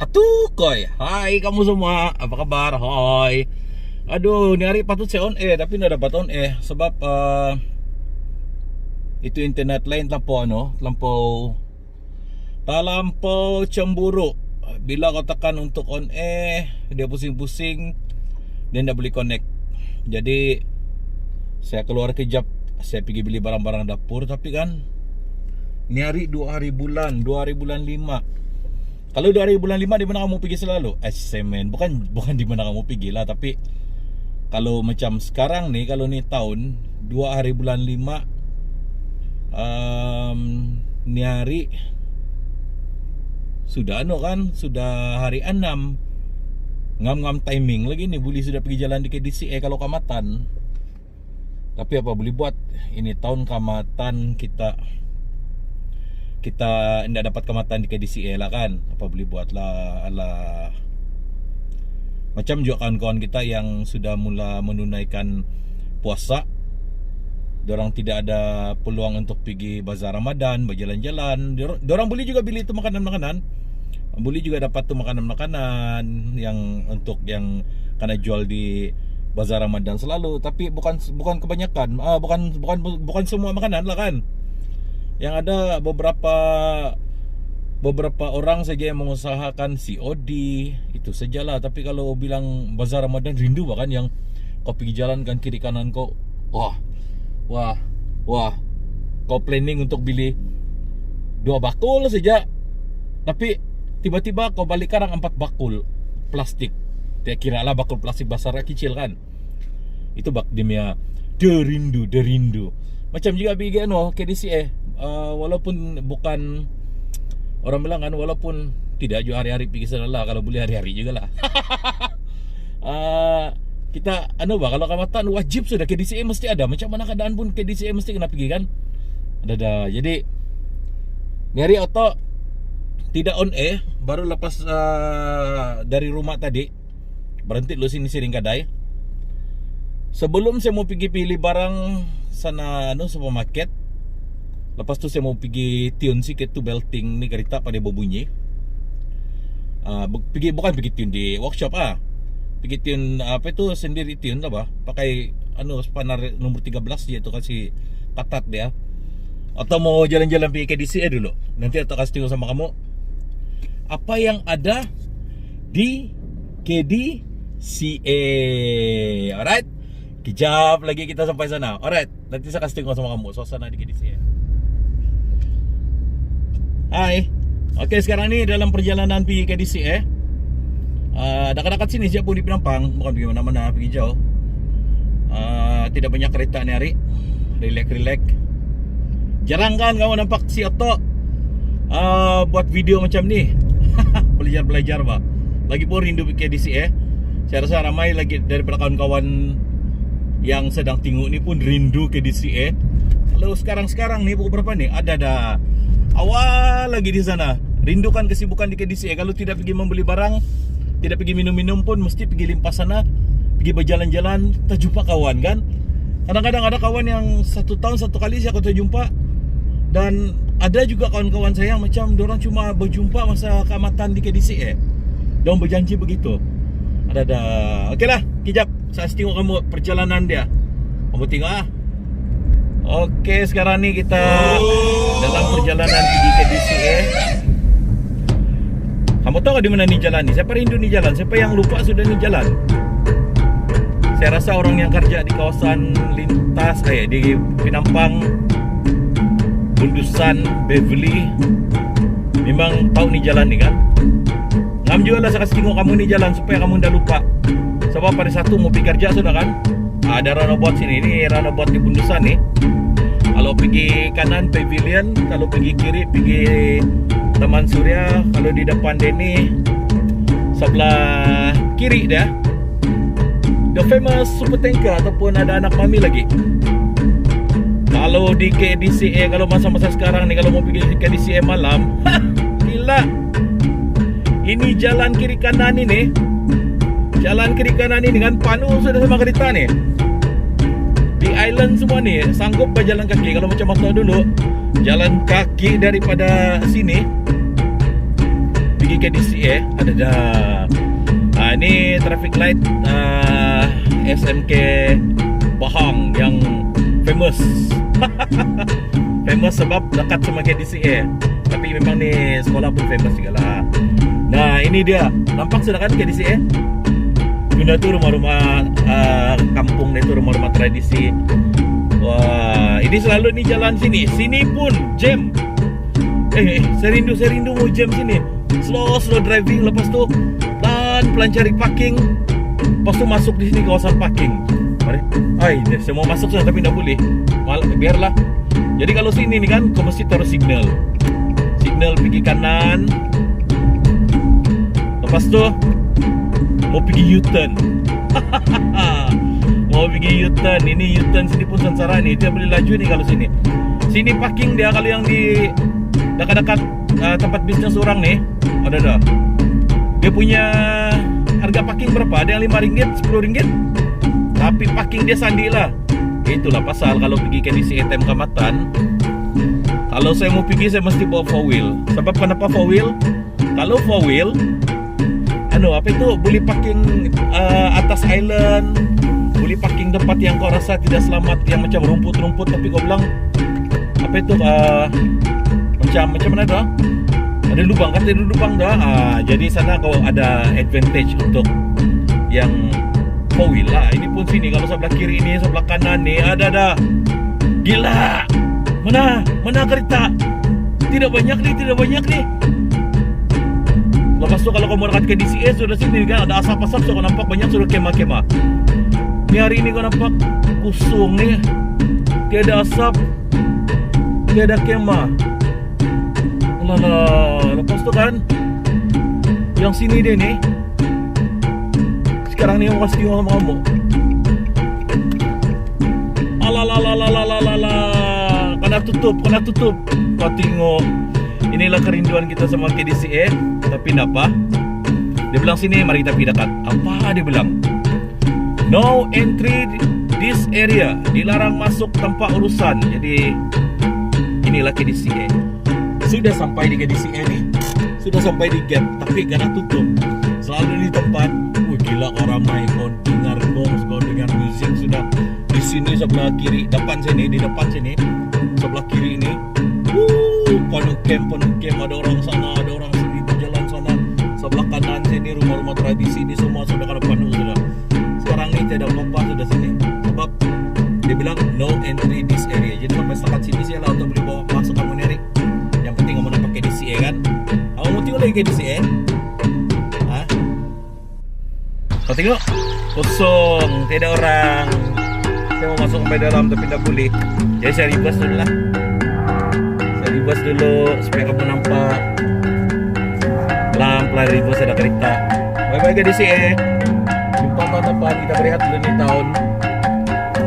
Atukoy, hai kamu semua, apa kabar? Hai. Aduh, ini hari patut saya on air tapi nggak dapat on air sebab itu internet lain terlampau cemburu. Bila kau tekan untuk on air, dia pusing-pusing dan tidak boleh connect. Jadi saya keluar kejap, saya pergi beli barang-barang dapur. Tapi kan ini hari 2 hari bulan 5. Kalau 2 hari bulan 5 di mana kamu pergi selalu? Semen. Bukan di mana kamu pergi lah, tapi kalau macam sekarang nih, kalau nih tahun 2 hari bulan 5, ni hari sudah sudah hari 6. Ngam-ngam timing lagi nih, boleh sudah pergi jalan di KDC kalau kamatan. Tapi apa boleh buat, ini tahun kamatan kita tidak dapat kamatan di KDCA lah kan. Apa boleh buat lah, alah. Macam juga kawan-kawan kita yang sudah mula menunaikan puasa, dorang tidak ada peluang untuk pergi bazar Ramadan, berjalan-jalan. Dorang boleh juga beli itu makanan-makanan. Boleh juga dapat tuh makanan-makanan yang untuk yang kena jual di bazar Ramadan selalu. Tapi bukan kebanyakan, bukan semua makanan lah kan. Yang ada beberapa orang saja yang mengusahakan COD, itu sajalah. Tapi kalau bilang bazar Ramadan, rindu bahkan yang kau pergi jalan kan kiri kanan kau, wah, kau planning untuk beli 2 bakul saja, tapi tiba-tiba kau balik karang 4 bakul plastik. Tidak kira lah bakul plastik besar kecil kan. Itu bak dia derindu. Macam juga pergi KDC walaupun bukan, orang bilang kan, walaupun tidak juga hari-hari pergi sana lah, kalau boleh hari-hari juga lah. Kita kalau kamatan wajib sudah KDCA mesti ada. Macam mana keadaan pun KDCA mesti kena pergi kan. Ada. Jadi ni hari auto tidak on air, baru lepas dari rumah tadi, berhenti dulu sini Siring Kadai. Sebelum saya mau pergi pilih barang sana supermarket, lepas tu saya mau pergi tune sikit tu belting ni kereta pada berbunyi. Bukan pergi tune di workshop pergi tune apa itu sendiri tune lah bah. Pakai spanner nomor 13 dia tu kasih katat dia. Atau mau jalan-jalan pergi KDCA dulu. Nanti atau kasih tengok sama kamu apa yang ada di KDCA. Alright. Kejap lagi kita sampai sana. Alright, nanti saya kasih tengok sama kamu suasana di KDCA. Hai. Oke, sekarang ni dalam perjalanan pergi KDCA. Dekat-dekat sini siap pun di Penampang, bukan pergi mana-mana, pergi jauh. Tidak banyak kereta ni hari. Relax. Jarang kan kamu nampak si Otto buat video macam ni. Belajar bah. Lagi pun rindu pergi KDCA. Saya rasa ramai lagi daripada kawan-kawan yang sedang tengok ni pun rindu KDCA. Kalau sekarang ni pukul berapa ni? Ada dah awal lagi di sana. Rindukan kesibukan di KDCA. Kalau tidak pergi membeli barang, tidak pergi minum-minum pun mesti pergi limpah sana, pergi berjalan-jalan, terjumpa kawan kan. Kadang-kadang ada kawan yang 1 tahun 1 kali saya terjumpa. Dan ada juga kawan-kawan saya yang macam dorang cuma berjumpa masa keamatan di KDCA. Dorang berjanji begitu. Ada. Okeylah, kejap saya tengok kamu perjalanan dia. Kamu tengok Okey, sekarang ni kita dalam perjalanan pergi ke DCA. Kamu tahu di mana ni jalan ni? Siapa rindu ni jalan? Siapa yang lupa sudah ni jalan? Saya rasa orang yang kerja di kawasan lintas di Penampang, Bundusan, Beverly memang tahu ni jalan ni kan. Ngam juga lah saya kasih tengok kamu ni jalan supaya kamu tidak lupa. Sebab pada satu mau pergi kerja sudah kan. Ada runabout sini, ini runabout di Bundusan nih. Kalau pergi kanan Pavilion, kalau pergi kiri pergi Taman Surya, kalau di depan Denny sebelah kiri dia The Famous Super Tanker ataupun ada anak mami lagi. Kalau di KDCA, kalau masa-masa sekarang nih, kalau mau pergi di KDCA malam, gila. Ini jalan kiri kanan ini. Jalan kiri kanan ini kan penuh sudah sama kereta nih. Di island semua nih sanggup berjalan kaki. Kalau macam waktu dulu jalan kaki daripada sini pergi ke DCA ada dah. Ini traffic light SMK Pahang yang famous. Famous sebab dekat sama KDCA. Tapi memang ni sekolah pun famous juga lah. Nah ini dia, nampak sudah kan KDCA? Bunda tu rumah-rumah kampung ni tu, rumah-rumah tradisi. Wah, ini selalu ni jalan sini. Sini pun jam. Saya rindu mau jam sini. Slow driving, lepas tu pelan cari parking. Lepas tu masuk di sini kawasan parking. Mari. Saya mau masuk sana tapi tak boleh. Biarlah. Jadi kalau sini ni kan, kau mesti taruh signal. Signal pergi kanan. Lepas tu mau pergi U-turn. Mau pergi U-turn. Ini U-turn sini pun sengsara ni. Dia boleh laju ni kalau sini. Sini parking dia kalau yang di dekat-dekat tempat bisnes orang ni. Ada dah. Dia punya harga parking berapa? Ada yang RM5, RM10. Tapi parking dia sandi lah. Itulah pasal kalau pergi ke DCA ATM Kamatan, kalau saya mau pergi saya mesti bawa 4-wheel. Sebab kenapa 4-wheel? Kalau 4-wheel apa itu, boleh parking atas island, boleh parking tempat yang kau rasa tidak selamat, yang macam rumput-rumput tapi kau bilang apa itu macam mana dah? Ada lubang kan, ada lubang dah. Jadi sana kau ada advantage untuk yang 4-wheel lah. Ini pun sini kalau sebelah kiri ini, sebelah kanan ni ada dah. Gila. Mana kereta? Tidak banyak ni. Lepas tu kalau kau mau dekat ke DCA sudah sini kan ada asap-asap, so kau nampak banyak sudah kemah-kemah. Ni hari ini kau nampak kosong ni. Tiada asap, tiada kemah. Lepas tu kan yang sini dia ni. Sekarang ni orang kasih orang kamu. Kena tutup. Kau tengok. Inilah kerinduan kita sama KDCA. Tapi apa? Dia bilang sini, mari kita pergi dekat. Apa dia bilang? No entry this area. Dilarang masuk tanpa urusan. Jadi inilah KDCA. Sudah sampai di KDCA ni. Sudah sampai di gate. Tapi kena tutup. Selalu di tempat. Gila orang main, kau dengar gong, kau dengar musik sudah di sini sebelah kiri, di depan sini, sebelah kiri ini, penuh camp, ada orang sana, ada orang sini berjalan sana, sebelah kanan sini rumah-rumah tradisi ini semua sudah kada penuh sudah. Sekarang ni tidak apa-apa sudah sini, sebab dia bilang no entry this area. Jadi sampai sekat sini saya lah untuk boleh bawa masuk kamu nerik. Yang penting kamu nak pakai DCA kan? Kamu mau tengok lagi ke DCA? Kau tengok kosong, tidak orang. Saya mau masuk sampai dalam tapi tak boleh. Jadi saya reverse dulu lah. Saya reverse dulu supaya kamu nampak. Pelan-pelan reverse ada kereta. Bye-bye ke DCA. Jumpa tahun depan, kita berehat dulu ni tahun.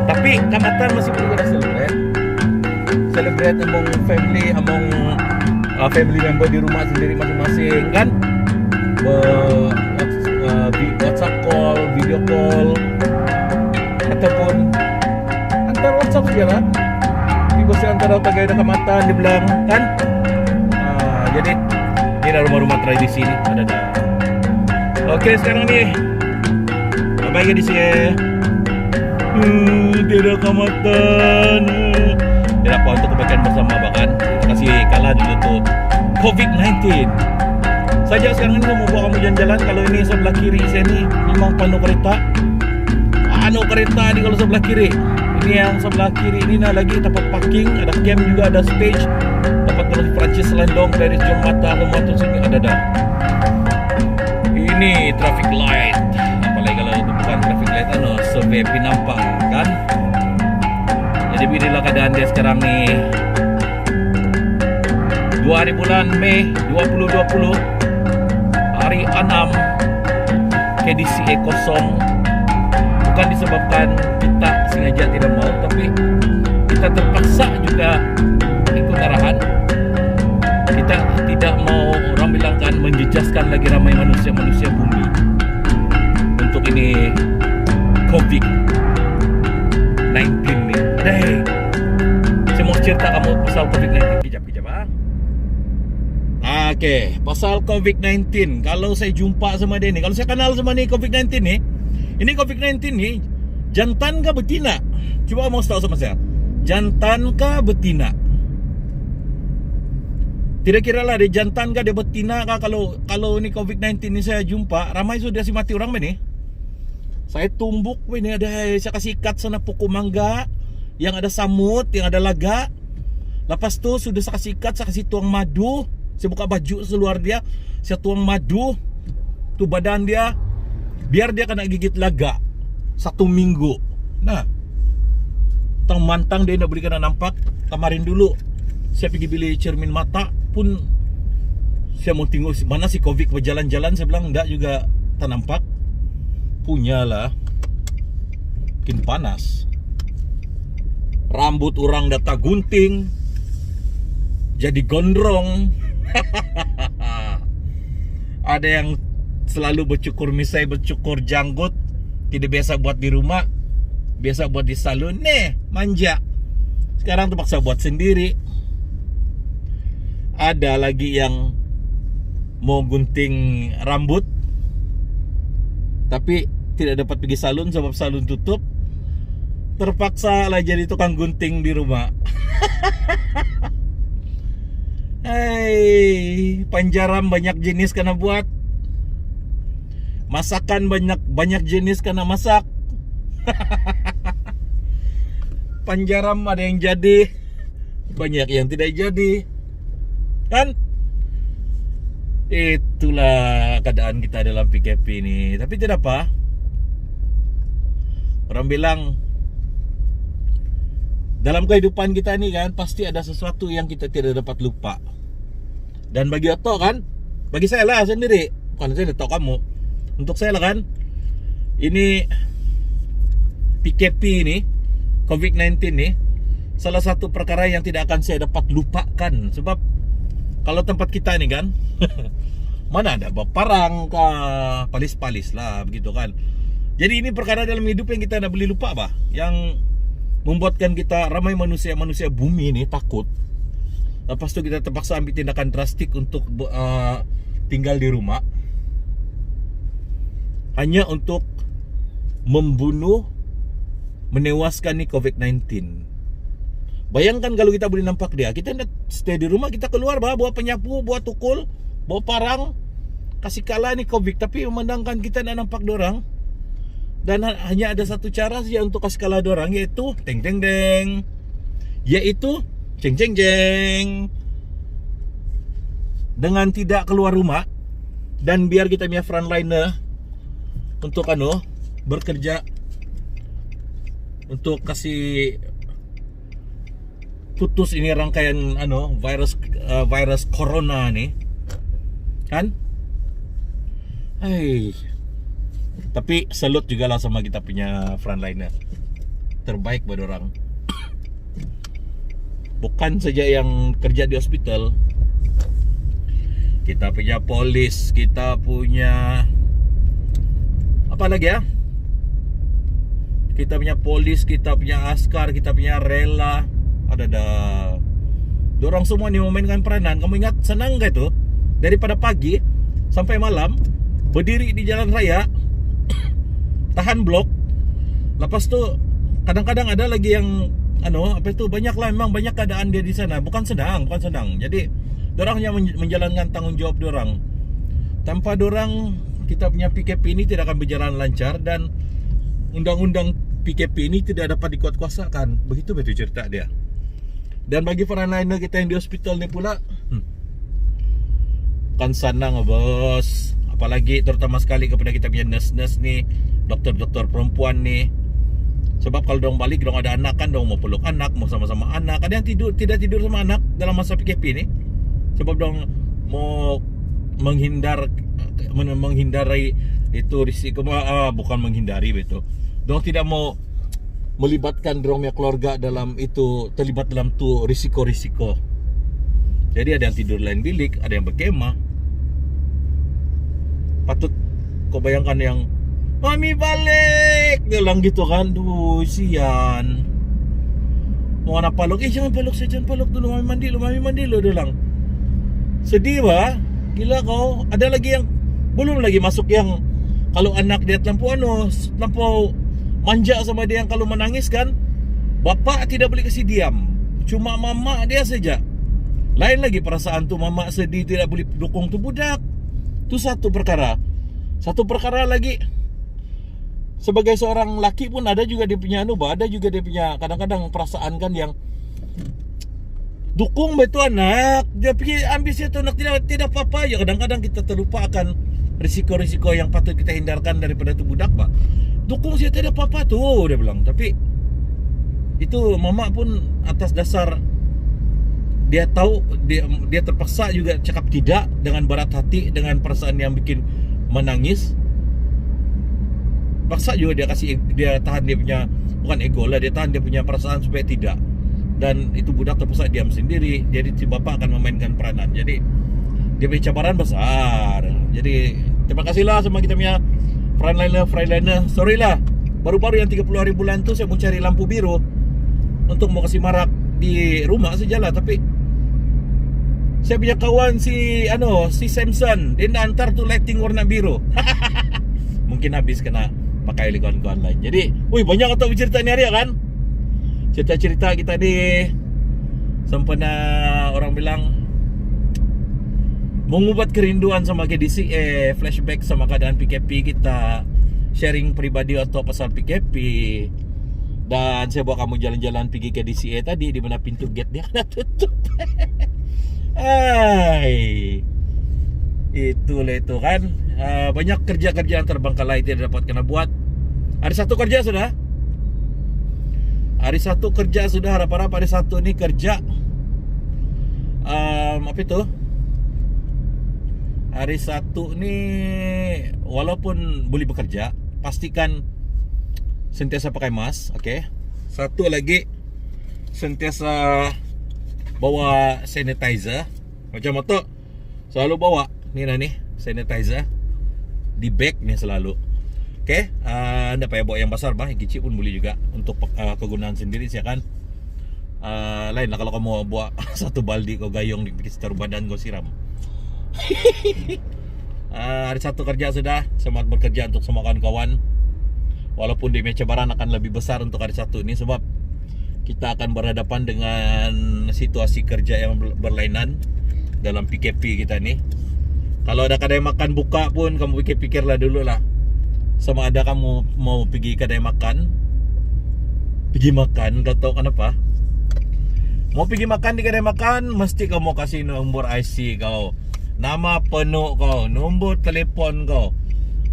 Tapi Kamatan masih perlu ada celebrate among family, family member di rumah sendiri masing-masing kan. WhatsApp call, video call, ataupun antar WhatsApp segala. Bisa antara pegawai Kamatan dia bilang kan. Jadi ini dah rumah-rumah tradisi ni ada dah. Okey, sekarang ni bye ke di sini. Dia dah Kamatan. Dia apa untuk kebaikan bersama bahkan. Kita kasih kalah dulu tu COVID-19. Saja sekarang ini mau bawa kamu jalan-jalan. Kalau ini sebelah kiri saya ni memang penuh kereta. Kereta ni kalau sebelah kiri. Ini yang sebelah kiri ini nah lagi tempat parking, ada camp juga, ada stage. Tempat terus Perancis Landong dari Jomata rumah tu sini ada dah. Ini traffic light. Apalagi kalau itu bukan traffic light survey Pinampang kan. Jadi beginilah keadaan dia sekarang ni. 2 hari bulan Mei 2020. Hari 6 KDCA kosong. Bukan disebabkan kita sengaja tidak mau, tapi kita terpaksa juga ikut arahan. Kita tidak mau, orang bilang kan, menjejaskan lagi ramai manusia-manusia bumi untuk ini COVID-19 ni. Saya mau cerita kamu pasal COVID-19. Kejap. Oke, pasal COVID-19. Kalau saya jumpa sama dia ni, kalau saya kenal sama ni COVID-19 ni, ini COVID-19 ni jantan kah betina? Cuba mau tahu sama saya. Jantan kah betina? Tidak kira lah dia jantan kah dia betina kah. Kalau ni COVID-19 ni saya jumpa, ramai sudah si mati orang ni. Saya tumbuk ni ada, saya kasih ikat sana pokok mangga yang ada samut, yang ada laga. Lepas tu sudah saya kasih ikat, saya kasih tuang madu. Saya buka baju seluar dia, saya tuang madu tu badan dia, biar dia kena gigit laga 1 minggu. Nah, tang mantang dia nak beli kena nampak. Kemarin dulu saya pergi beli cermin mata pun, saya mau tengok mana si Covid berjalan-jalan. Saya bilang enggak juga tak nampak. Punyalah makin panas. Rambut orang dah tak gunting, jadi gondrong. Ada yang selalu bercukur misai, bercukur janggut. Tidak biasa buat di rumah, biasa buat di salon. Manja. Sekarang terpaksa buat sendiri. Ada lagi yang mau gunting rambut, tapi tidak dapat pergi salon sebab salon tutup. Terpaksa lah jadi tukang gunting di rumah. Hai, panjaram banyak jenis kena buat. Masakan banyak jenis kena masak. Panjaram ada yang jadi, banyak yang tidak jadi. Kan? Itulah keadaan kita dalam PKP ini. Tapi tidak apa. Orang bilang dalam kehidupan kita ini kan pasti ada sesuatu yang kita tidak dapat lupa. Dan bagi Oto kan, bagi saya lah sendiri, bukan saya tahu kamu. Untuk saya lah kan, ini PKP ini, COVID-19 ini salah satu perkara yang tidak akan saya dapat lupakan. Sebab kalau tempat kita ini kan mana ada parang kah, palis-palis lah begitu kan. Jadi ini perkara dalam hidup yang kita tidak boleh lupa bah, yang membuatkan kita ramai manusia bumi ini takut. Lepas tu kita terpaksa ambil tindakan drastik untuk tinggal di rumah, hanya untuk membunuh, menewaskan ni COVID-19. Bayangkan kalau kita boleh nampak dia, kita nak stay di rumah, kita keluar bawa penyapu, bawa tukul, bawa parang, kasih kalah ni COVID. Tapi memandangkan kita nak nampak dorang, dan hanya ada satu cara saja untuk kasih kalah dorang, yaitu teng teng teng, yaitu jeng jeng jeng, dengan tidak keluar rumah. Dan biar kita punya frontliner untuk bekerja untuk kasih putus ini rangkaian virus corona nih kan. Hai, tapi salut juga lah sama kita punya frontliner, terbaik buat orang. Bukan saja yang kerja di hospital, kita punya polis, kita punya apa lagi ya, kita punya polis, kita punya askar, kita punya rela, ada dorang semua ni memainkan peranan. Kamu ingat senang gak itu? Daripada pagi sampai malam berdiri di jalan raya, tahan blok. Lepas tu kadang-kadang ada lagi yang banyak lah, memang banyak keadaan dia di sana. Bukan senang. Jadi dorang hanya menjalankan tanggung jawab dorang. Tanpa dorang, kita punya PKP ini tidak akan berjalan lancar, dan undang-undang PKP ini tidak dapat dikuat-kuasakan. Begitu cerita dia. Dan bagi frontliner kita yang di hospital ni pula, kan senang bos. Apalagi terutama sekali kepada kita punya nurse-nurse ni, doktor-doktor perempuan ni. Sebab kalau dong balik, dong ada anak kan, dong mau peluk anak, mau sama-sama anak. Ada yang tidak tidur sama anak dalam masa PKP ni, sebab dong mau menghindari itu risiko. Bukan menghindari betul. Dong tidak mau melibatkan dorongnya keluarga dalam itu, terlibat dalam tu risiko-risiko. Jadi ada yang tidur lain bilik, ada yang berkemah. Patut kau bayangkan yang mami balik, dia bilang gitu kan. Duh, sian. Mau nak peluk, jangan peluk, saya jangan peluk dulu, mami mandi dulu, dia bilang. Sedih ba? Gila kau. Ada lagi yang belum lagi masuk yang kalau anak dia terlampau manja sama dia, yang kalau menangis kan, bapak tidak boleh kasih diam. Cuma mama dia saja. Lain lagi perasaan tuh, mama sedih tidak boleh dukung tuh budak. Itu satu perkara. Satu perkara lagi, sebagai seorang laki pun ada juga dia punya ada juga dia punya kadang-kadang perasaan kan yang dukung betul anak. Dia pikir ambisi itu anak tidak apa-apa ya. Kadang-kadang kita terlupa akan risiko-risiko yang patut kita hindarkan daripada tu budak, Pak. Dukung saya tidak apa-apa tuh, dia bilang. Tapi itu mama pun atas dasar dia tahu, dia terpaksa juga cakap tidak dengan berat hati, dengan perasaan yang bikin menangis. Paksa juga dia tahan dia punya, bukan ego lah, dia tahan dia punya perasaan supaya tidak. Dan itu budak terpaksa diam sendiri. Jadi si bapak akan memainkan peranan. Jadi dia punya cabaran besar. Jadi terima kasihlah sama kita punya frontliner. Sorry lah, baru-baru yang 30 hari bulan tu saya mau cari lampu biru untuk mau kasih marak di rumah sajalah. Tapi saya punya kawan si Samson, dia nak antar tu lighting warna biru. Mungkin habis kena pakai oleh kawan-kawan lain. Jadi, banyak atau bercerita ni hari kan? Cerita-cerita kita ni sempena orang bilang mengubat kerinduan sama KDCA, flashback sama keadaan PKP kita, sharing pribadi atau pasal PKP. Dan saya bawa kamu jalan-jalan pergi KDCA tadi, di mana pintu gate dia kena tutup. Itulah itu kan. Banyak kerja-kerja yang terbengkalai tidak dapat kena buat. Hari satu kerja sudah. Harap-harap hari satu ni kerja. Apa itu? Hari satu ni walaupun boleh bekerja, pastikan sentiasa pakai mask, okey. Satu lagi, sentiasa bawa sanitizer. Macam motor selalu bawa ni sanitizer di bag ni selalu. Okey, anda payah bawa yang besar bah, yang kecil pun boleh juga untuk kegunaan sendiri siakan. Lain lah kalau kamu bawa satu baldi kau gayung di sekitar badan kau siram. Hari satu kerja sudah, semangat bekerja untuk semua kawan-kawan. Walaupun dia cabaran akan lebih besar untuk hari satu ini, sebab kita akan berhadapan dengan situasi kerja yang berlainan dalam PKP kita ni. Kalau ada kedai makan buka pun, kamu fikir-fikirlah dulu lah, sama ada kamu mau pergi kedai makan. Kau tahu kenapa? Mau pergi makan di kedai makan, mesti kamu kasih nombor IC kau, nama penuh kau, nombor telefon kau.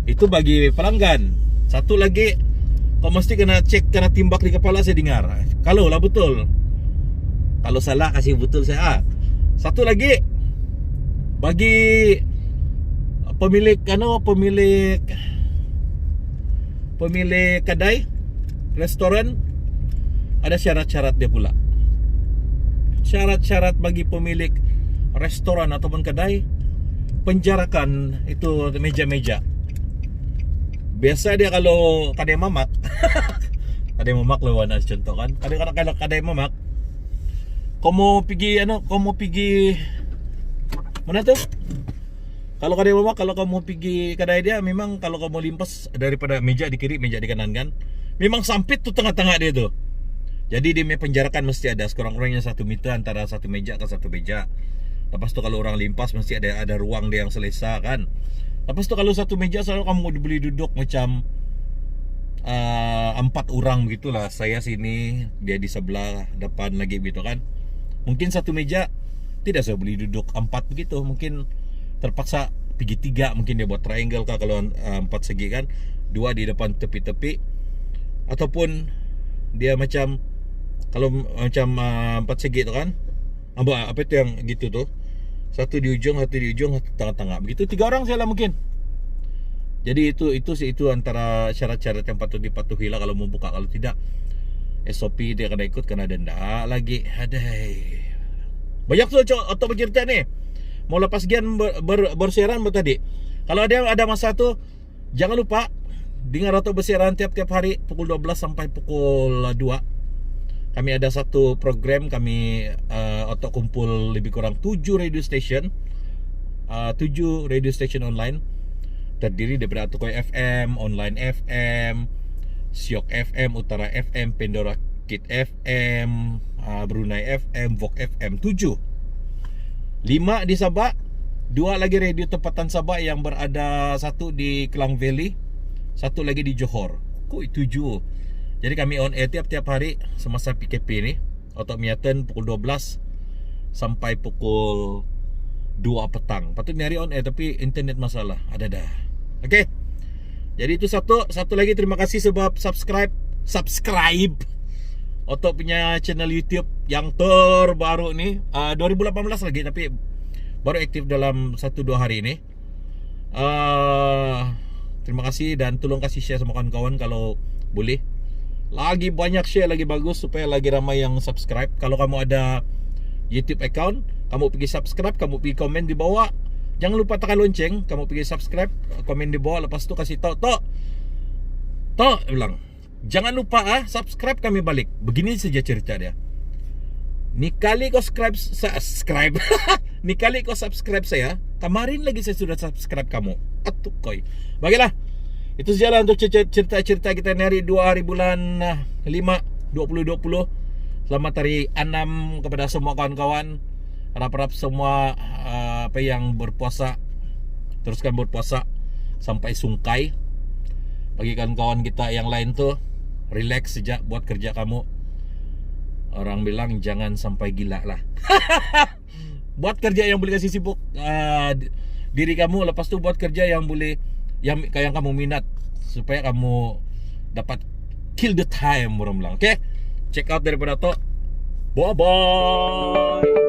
Itu bagi pelanggan. Satu lagi, kau mesti kena cek, kena timbak di kepala saya dengar. Kalau lah betul. Kalau salah kasih betul saya. Satu lagi, bagi pemilik kedai, restoran, ada syarat-syarat dia pula. Syarat-syarat bagi pemilik restoran ataupun kedai, penjarakan itu meja-meja. Biasa dia kalau kedai mamak kedai mamak lawan contoh kan. Kalau kedai mamak, kau mau pergi mana tuh? Kalau kedai mamak, kalau kamu pergi kedai dia, memang kalau kamu limpas daripada meja di kiri, meja di kanan kan, memang sempit tuh tengah-tengah dia tuh. Jadi dia penjarakan mesti ada sekurang-kurangnya 1 meter antara satu meja ke satu meja. Lepas tu kalau orang limpas mesti ada ruang dia yang selesa kan. Lepas tu kalau satu meja selalu kamu boleh duduk macam 4 orang begitulah. Saya sini, dia di sebelah depan lagi gitu kan. Mungkin satu meja tidak saya boleh duduk 4 begitu. Mungkin terpaksa pergi 3, mungkin dia buat triangle kah kalau 4 segi kan. 2 di depan tepi-tepi. Ataupun dia macam, kalau macam 4 segi tu kan, apa itu yang gitu tuh, satu di ujung, satu tengah-tengah. Begitu 3 orang saja lah mungkin. Jadi itu antara syarat-syarat yang patut dipatuhi lah kalau mau buka. Kalau tidak, SOP dia kena ikut, kena denda lagi. Adai. Banyak tu atau bercerita ni. Mau lepas gian bersiaran tadi. Kalau ada masa tu, jangan lupa dengar atau bersiaran tiap-tiap hari pukul 12 sampai pukul 2. Kami ada satu program, kami otak kumpul lebih kurang 7 radio station 7 radio station online, terdiri daripada Tukoy FM, Online FM, Siok FM, Utara FM, Pandora Kid FM, Brunei FM, Vok FM. 7. 5 di Sabah, 2 lagi radio tempatan Sabah yang berada, satu di Klang Valley, satu lagi di Johor. 7. Jadi kami on air tiap-tiap hari semasa PKP ni, atau miatan pukul 12 sampai pukul 2 petang. Patut nyari on air tapi internet masalah. Ada dah. Okey. Jadi itu satu lagi, terima kasih sebab subscribe Oto punya channel YouTube yang terbaru ni. 2018 lagi tapi baru aktif dalam 1-2 hari ini. Terima kasih dan tolong kasih share sama kawan-kawan kalau boleh. Lagi banyak share lagi bagus supaya lagi ramai yang subscribe. Kalau kamu ada YouTube account, kamu pergi subscribe, kamu pergi komen di bawah. Jangan lupa tekan lonceng, kamu pergi subscribe, komen di bawah, lepas tu kasih tahu Tok bilang, jangan lupa subscribe kami balik. Begini saja cerita dia. Ni kali kau subscribe ni kali kau subscribe saya, kemarin lagi saya sudah subscribe kamu. Atukoy. Baiklah. Itu sajalah untuk cerita-cerita kita hari 2 hari bulan 5 2020. Selamat hari 6 kepada semua kawan-kawan. Harap-harap semua apa yang berpuasa teruskan berpuasa sampai sungkai. Bagi kawan-kawan kita yang lain tuh, relax saja buat kerja kamu. Orang bilang jangan sampai gila lah. Buat kerja yang boleh kasih sibuk diri kamu, lepas tu buat kerja yang boleh yang kamu minat supaya kamu dapat kill the time, orang bilang. Okay? Check out daripada Tok. Bye bye.